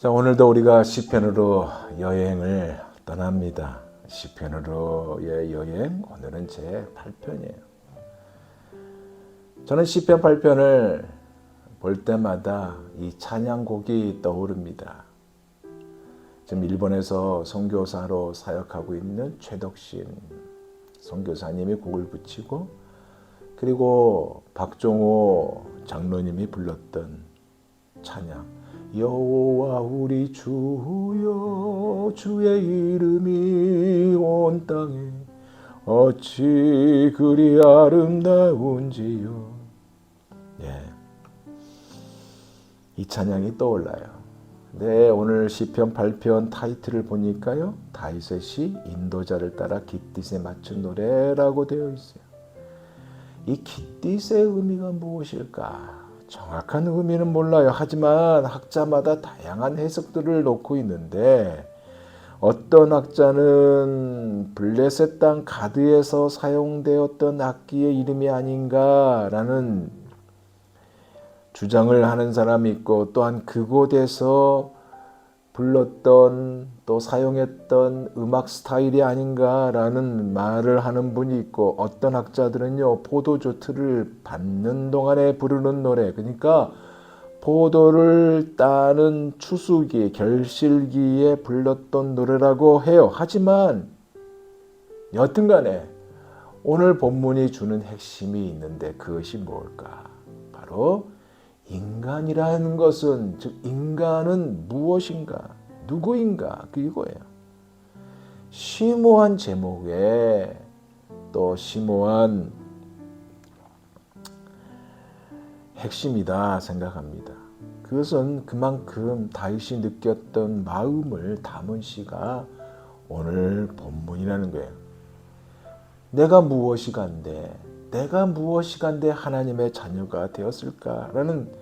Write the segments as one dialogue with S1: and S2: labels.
S1: 자, 오늘도 우리가 시편으로 여행을 떠납니다. 시편으로의 여행, 오늘은 제 8편이에요. 저는 시편 8편을 볼 때마다 이 찬양곡이 떠오릅니다. 지금 일본에서 선교사로 사역하고 있는 최덕신 선교사님이 곡을 붙이고, 그리고 박종호 장로님이 불렀던 찬양, 여호와 우리 주여, 주의 이름이 온 땅에 어찌 그리 아름다운지요. 이 찬양이 떠올라요. 네, 오늘 시편 8편 타이틀을 보니까요, 다윗의 시 인도자를 따라 깃딧에 맞춘 노래라고 되어 있어요. 이 깃딧의 의미가 무엇일까? 정확한 의미는 몰라요. 하지만 학자마다 다양한 해석들을 놓고 있는데, 어떤 학자는 블레셋 땅 가드에서 사용되었던 악기의 이름이 아닌가라는 주장을 하는 사람이 있고, 또한 그곳에서 불렀던 또 사용했던 음악 스타일이 아닌가라는 말을 하는 분이 있고, 어떤 학자들은요, 포도주 틀을 밟는 동안에 부르는 노래, 그러니까 포도를 따는 추수기, 결실기에 불렀던 노래라고 해요. 하지만 여튼 간에 오늘 본문이 주는 핵심이 있는데, 그것이 뭘까? 바로 인간이라는 것은, 즉 인간은 무엇인가, 누구인가, 그거예요. 심오한 제목에 또 심오한 핵심이다 생각합니다. 그것은 그만큼 다윗이 느꼈던 마음을 담은 시가 오늘 본문이라는 거예요. 내가 무엇이간데 하나님의 자녀가 되었을까라는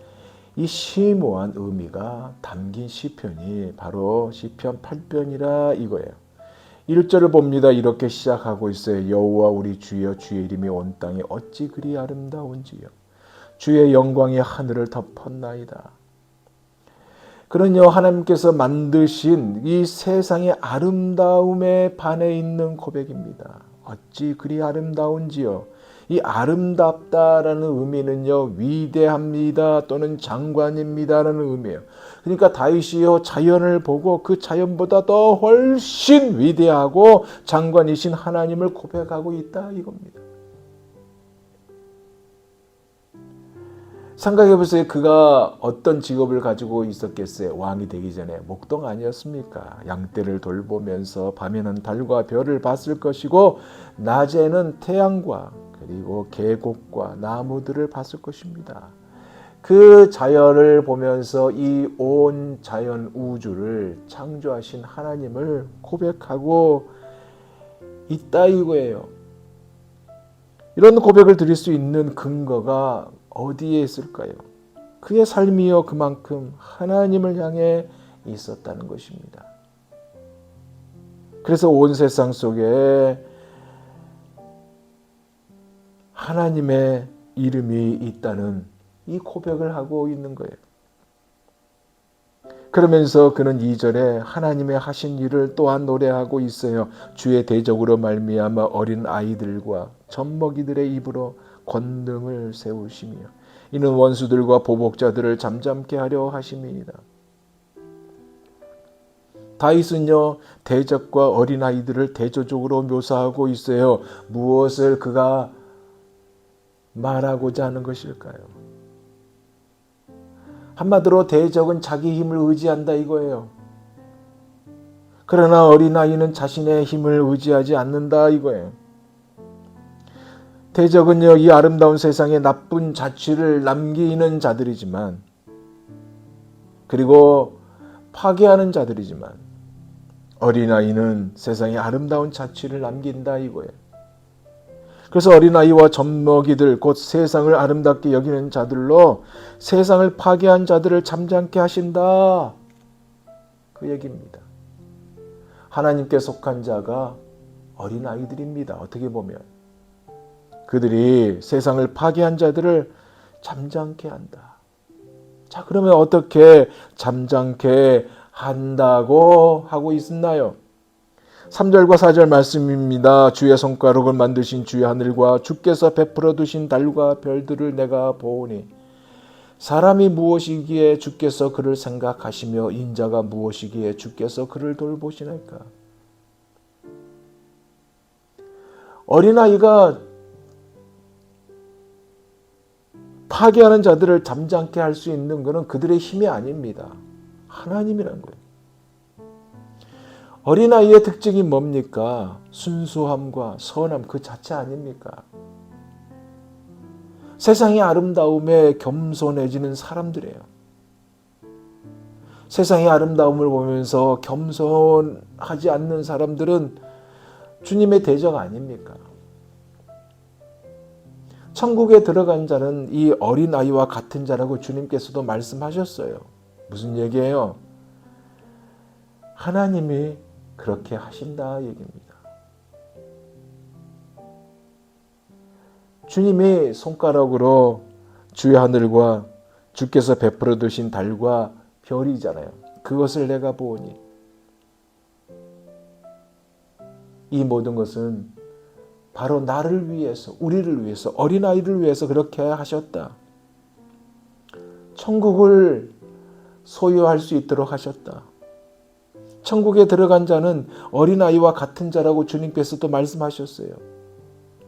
S1: 이 심오한 의미가 담긴 시편이 바로 시편 8편이라 이거예요. 1절을 봅니다. 이렇게 시작하고 있어요. 여호와 우리 주여, 주의 이름이 온 땅에 어찌 그리 아름다운지요. 주의 영광이 하늘을 덮었나이다. 그런요, 하나님께서 만드신 이 세상의 아름다움에 반해 있는 고백입니다. 어찌 그리 아름다운지요. 이 아름답다라는 의미는요, 위대합니다 또는 장관입니다라는 의미예요. 그러니까 다윗이요, 자연을 보고 그 자연보다 더 훨씬 위대하고 장관이신 하나님을 고백하고 있다 이겁니다. 생각해보세요. 그가 어떤 직업을 가지고 있었겠어요? 왕이 되기 전에 목동 아니었습니까? 양떼를 돌보면서 밤에는 달과 별을 봤을 것이고, 낮에는 태양과 그리고 계곡과 나무들을 봤을 것입니다. 그 자연을 보면서 이 온 자연 우주를 창조하신 하나님을 고백하고 있다 이거예요. 이런 고백을 드릴 수 있는 근거가 어디에 있을까요? 그의 삶이요, 그만큼 하나님을 향해 있었다는 것입니다. 그래서 온 세상 속에 하나님의 이름이 있다는 이 고백을 하고 있는 거예요. 그러면서 그는 2절에 하나님의 하신 일을 또한 노래하고 있어요. 주의 대적으로 말미암아 어린 아이들과 젖먹이들의 입으로 권능을 세우시며 이는 원수들과 보복자들을 잠잠케 하려 하심이니라. 다윗은요, 대적과 어린 아이들을 대조적으로 묘사하고 있어요. 무엇을 그가 말하고자 하는 것일까요? 한마디로 대적은 자기 힘을 의지한다 이거예요. 그러나 어린아이는 자신의 힘을 의지하지 않는다 이거예요. 대적은요, 이 아름다운 세상에 나쁜 자취를 남기는 자들이지만, 그리고 파괴하는 자들이지만, 어린아이는 세상에 아름다운 자취를 남긴다 이거예요. 그래서 어린아이와 젖먹이들, 곧 세상을 아름답게 여기는 자들로 세상을 파괴한 자들을 잠잠케 하신다, 그 얘기입니다. 하나님께 속한 자가 어린아이들입니다. 어떻게 보면 그들이 세상을 파괴한 자들을 잠잠케 한다. 자, 그러면 어떻게 잠잠케 한다고 하고 있나요? 3절과 4절 말씀입니다. 주의 손가락을 만드신 주의 하늘과 주께서 베풀어 두신 달과 별들을 내가 보오니 사람이 무엇이기에 주께서 그를 생각하시며 인자가 무엇이기에 주께서 그를 돌보시나이까. 어린아이가 파괴하는 자들을 잠잠케 할 수 있는 것은 그들의 힘이 아닙니다. 하나님이란 거예요. 어린아이의 특징이 뭡니까? 순수함과 선함 그 자체 아닙니까? 세상의 아름다움에 겸손해지는 사람들이에요. 세상의 아름다움을 보면서 겸손하지 않는 사람들은 주님의 대적 아닙니까? 천국에 들어간 자는 이 어린아이와 같은 자라고 주님께서도 말씀하셨어요. 무슨 얘기예요? 하나님이 그렇게 하신다 얘기입니다. 주님이 손가락으로 주의 하늘과 주께서 베풀어 두신 달과 별이잖아요. 그것을 내가 보니 이 모든 것은 바로 나를 위해서, 우리를 위해서, 어린아이를 위해서 그렇게 하셨다. 천국을 소유할 수 있도록 하셨다. 천국에 들어간 자는 어린아이와 같은 자라고 주님께서도 말씀하셨어요.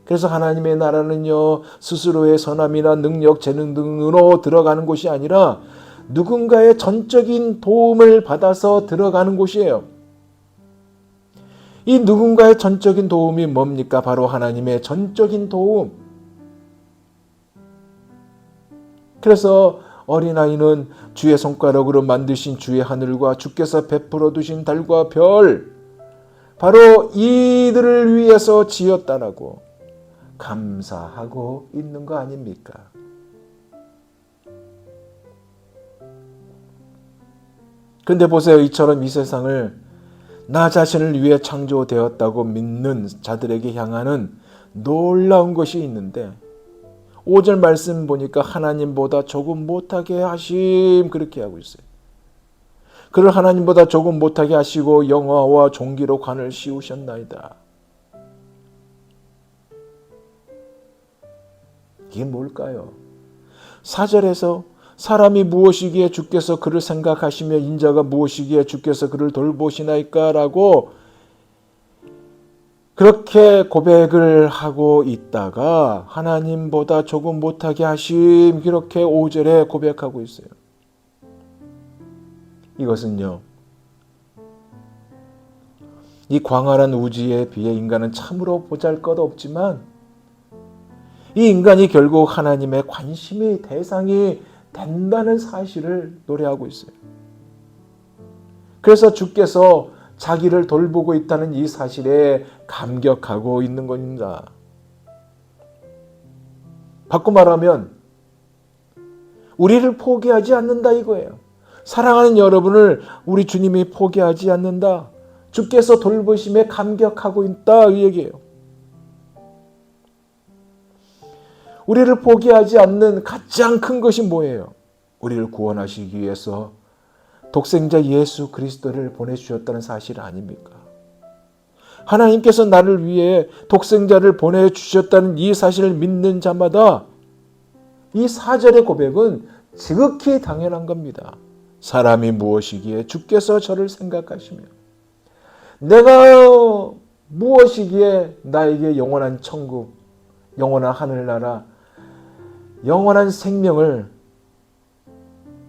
S1: 그래서 하나님의 나라는요, 스스로의 선함이나 능력, 재능 등으로 들어가는 곳이 아니라 누군가의 전적인 도움을 받아서 들어가는 곳이에요. 이 누군가의 전적인 도움이 뭡니까? 바로 하나님의 전적인 도움. 그래서 어린아이는 주의 손가락으로 만드신 주의 하늘과 주께서 베풀어 두신 달과 별, 바로 이들을 위해서 지었다라고 감사하고 있는 거 아닙니까? 근데 보세요. 이처럼 이 세상을 나 자신을 위해 창조되었다고 믿는 자들에게 향하는 놀라운 것이 있는데 5절 말씀 보니까 하나님보다 조금 못하게 하심 그렇게 하고 있어요. 그를 하나님보다 조금 못하게 하시고 영화와 종기로 관을 씌우셨나이다. 이게 뭘까요? 4절에서 사람이 무엇이기에 주께서 그를 생각하시며 인자가 무엇이기에 주께서 그를 돌보시나이까 라고 그렇게 고백을 하고 있다가 하나님보다 조금 못하게 하심 이렇게 5절에 고백하고 있어요. 이것은요, 이 광활한 우주에 비해 인간은 참으로 보잘것없지만 이 인간이 결국 하나님의 관심의 대상이 된다는 사실을 노래하고 있어요. 그래서 주께서 자기를 돌보고 있다는 이 사실에 감격하고 있는 겁니다. 바꿔 말하면 우리를 포기하지 않는다 이거예요. 사랑하는 여러분을 우리 주님이 포기하지 않는다. 주께서 돌보심에 감격하고 있다 이 얘기예요. 우리를 포기하지 않는 가장 큰 것이 뭐예요? 우리를 구원하시기 위해서 독생자 예수 그리스도를 보내주셨다는 사실 아닙니까? 하나님께서 나를 위해 독생자를 보내주셨다는 이 사실을 믿는 자마다 이 4절의 고백은 지극히 당연한 겁니다. 사람이 무엇이기에 주께서 저를 생각하시며 내가 무엇이기에 나에게 영원한 천국, 영원한 하늘나라, 영원한 생명을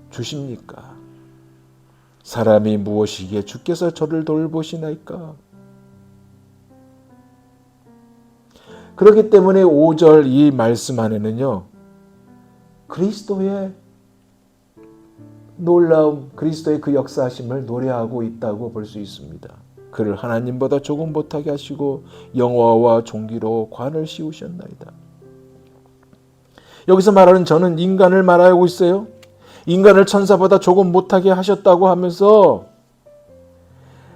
S1: 주십니까? 사람이 무엇이기에 주께서 저를 돌보시나이까? 그렇기 때문에 5절 이 말씀 안에는요, 그리스도의 놀라움, 그리스도의 그 역사하심을 노래하고 있다고 볼 수 있습니다. 그를 하나님보다 조금 못하게 하시고 영화와 종기로 관을 씌우셨나이다. 여기서 말하는 저는 인간을 말하고 있어요. 인간을 천사보다 조금 못하게 하셨다고 하면서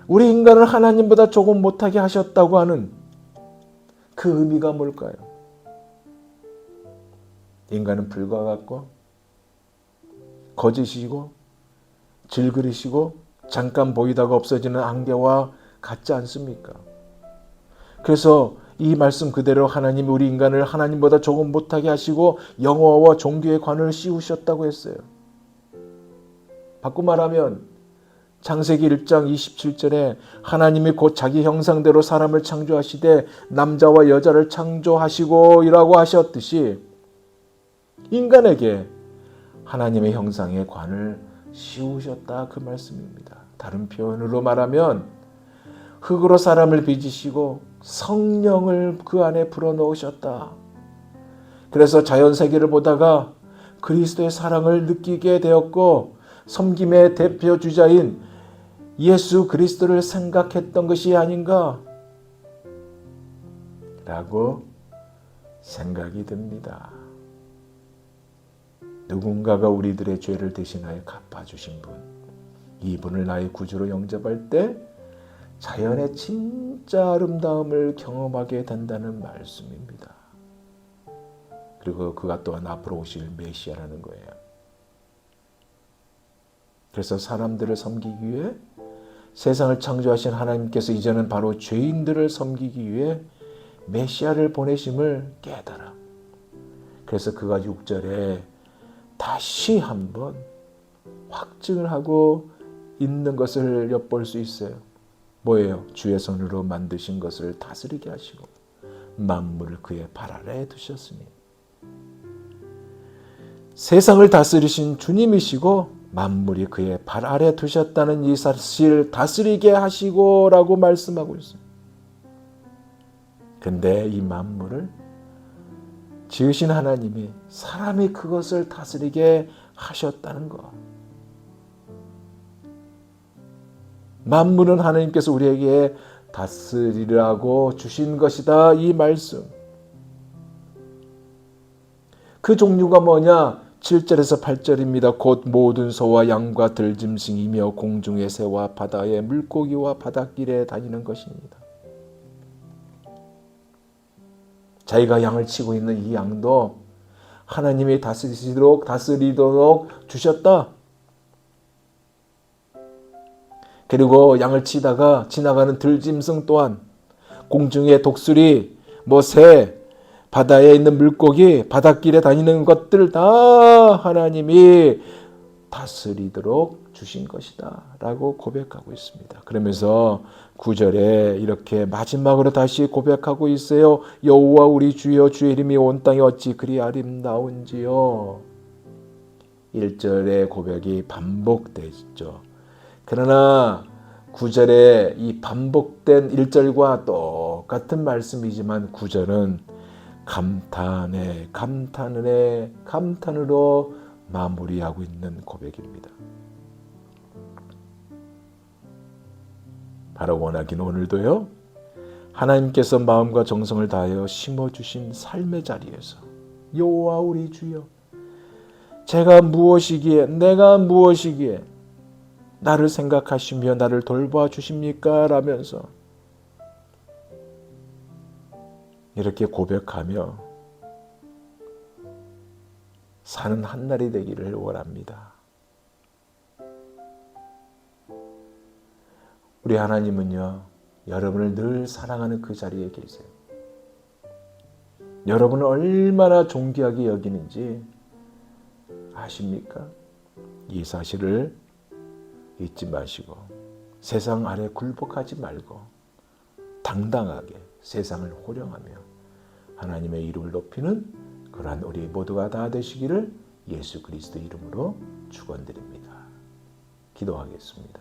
S1: 우리 인간을 하나님보다 조금 못하게 하셨다고 하는 그 의미가 뭘까요? 인간은 불과 같고 거짓이고 질그리시고 잠깐 보이다가 없어지는 안개와 같지 않습니까? 그래서 이 말씀 그대로 하나님이 우리 인간을 하나님보다 조금 못하게 하시고 영어와 종교의 관을 씌우셨다고 했어요. 바꿔 말하면 창세기 1장 27절에 하나님이 곧 자기 형상대로 사람을 창조하시되 남자와 여자를 창조하시고 이라고 하셨듯이 인간에게 하나님의 형상의 관을 씌우셨다 그 말씀입니다. 다른 표현으로 말하면 흙으로 사람을 빚으시고 성령을 그 안에 불어넣으셨다. 그래서 자연세계를 보다가 그리스도의 사랑을 느끼게 되었고 섬김의 대표 주자인 예수 그리스도를 생각했던 것이 아닌가 라고 생각이 듭니다. 누군가가 우리들의 죄를 대신하여 갚아주신 분, 이분을 나의 구주로 영접할 때 자연의 진짜 아름다움을 경험하게 된다는 말씀입니다. 그리고 그가 또한 앞으로 오실 메시아라는 거예요. 그래서 사람들을 섬기기 위해 세상을 창조하신 하나님께서 이제는 바로 죄인들을 섬기기 위해 메시아를 보내심을 깨달아. 그래서 그가 6절에 다시 한번 확증을 하고 있는 것을 엿볼 수 있어요. 뭐예요? 주의 손으로 만드신 것을 다스리게 하시고 만물을 그의 발 아래에 두셨으니 세상을 다스리신 주님이시고 만물이 그의 발 아래 두셨다는 이 사실 다스리게 하시고 라고 말씀하고 있어요. 근데 이 만물을 지으신 하나님이 사람이 그것을 다스리게 하셨다는 것. 만물은 하나님께서 우리에게 다스리라고 주신 것이다. 이 말씀. 그 종류가 뭐냐? 7절에서 8절입니다. 곧 모든 소와 양과 들짐승이며 공중의 새와 바다의 물고기와 바닷길에 다니는 것입니다. 자기가 양을 치고 있는 이 양도 하나님이 다스리도록 주셨다. 그리고 양을 치다가 지나가는 들짐승 또한 공중의 독수리, 새, 바다에 있는 물고기, 바닷길에 다니는 것들 다 하나님이 다스리도록 주신 것이다 라고 고백하고 있습니다. 그러면서 9절에 이렇게 마지막으로 다시 고백하고 있어요. 여호와 우리 주여 주의 이름이 온 땅에 어찌 그리 아름다운지요. 1절의 고백이 반복되죠. 그러나 9절에 이 반복된 1절과 똑같은 말씀이지만 9절은 감탄으로 마무리하고 있는 고백입니다. 바로 원하긴 오늘도요. 하나님께서 마음과 정성을 다하여 심어주신 삶의 자리에서 여호와 우리 주여 내가 무엇이기에 나를 생각하시며 나를 돌봐 주십니까? 라면서 이렇게 고백하며 사는 한날이 되기를 원합니다. 우리 하나님은요, 여러분을 늘 사랑하는 그 자리에 계세요. 여러분을 얼마나 존귀하게 여기는지 아십니까? 이 사실을 잊지 마시고 세상 아래 굴복하지 말고 당당하게 세상을 호령하며 하나님의 이름을 높이는 그러한 우리 모두가 다 되시기를 예수 그리스도 이름으로 축원드립니다. 기도하겠습니다.